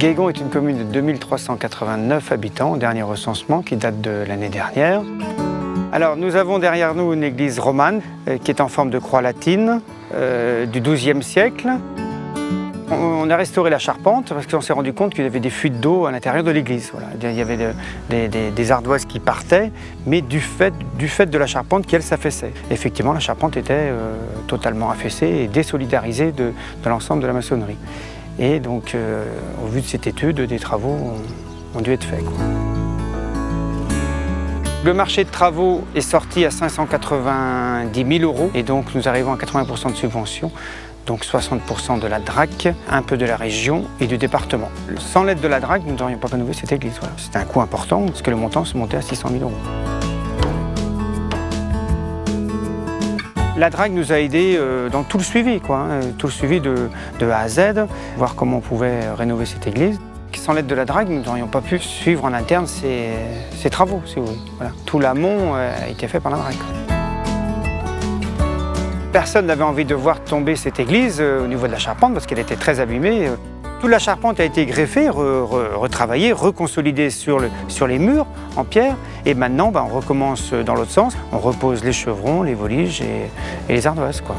Guégon est une commune de 2389 habitants, au dernier recensement qui date de l'année dernière. Alors nous avons derrière nous une église romane qui est en forme de croix latine du XIIe siècle. On a restauré la charpente parce qu'on s'est rendu compte qu'il y avait des fuites d'eau à l'intérieur de l'église. Voilà. Il y avait des ardoises qui partaient, mais du fait de la charpente qui, elle, s'affaissait. Effectivement, la charpente était totalement affaissée et désolidarisée de l'ensemble de la maçonnerie. Et donc, au vu de cette étude, des travaux ont dû être faits, quoi. Le marché de travaux est sorti à 590 000 € et donc nous arrivons à 80% de subvention, donc 60% de la DRAC, un peu de la région et du département. Sans l'aide de la DRAC, nous n'aurions pas rénové cette église. Voilà. C'était un coût important parce que le montant se montait à 600 000 €. La DRAC nous a aidés dans tout le suivi, tout le suivi de A à Z, voir comment on pouvait rénover cette église. Sans l'aide de la DRAC, nous n'aurions pas pu suivre en interne ces travaux, si vous voulez. Voilà. Tout l'amont a été fait par la DRAC. Personne n'avait envie de voir tomber cette église au niveau de la charpente parce qu'elle était très abîmée. Toute la charpente a été greffée, retravaillée, reconsolidée sur les murs en pierre. Et maintenant, on recommence dans l'autre sens. On repose les chevrons, les voliges et les ardoises, quoi.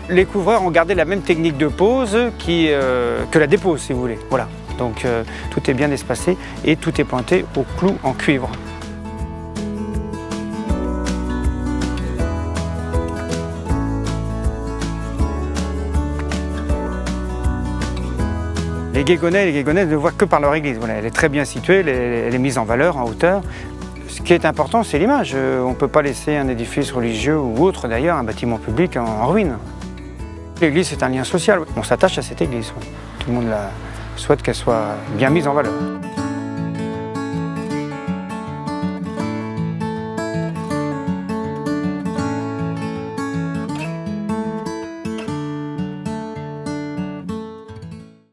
Les couvreurs ont gardé la même technique de pose que la dépose, si vous voulez. Voilà. Donc tout est bien espacé et tout est pointé au clou en cuivre. Les Guégonais ne voient que par leur église. Voilà, elle est très bien située, elle est mise en valeur, en hauteur. Ce qui est important, c'est l'image. On ne peut pas laisser un édifice religieux ou autre d'ailleurs, un bâtiment public en ruine. L'église, c'est un lien social. On s'attache à cette église. Tout le monde souhaite qu'elle soit bien mise en valeur.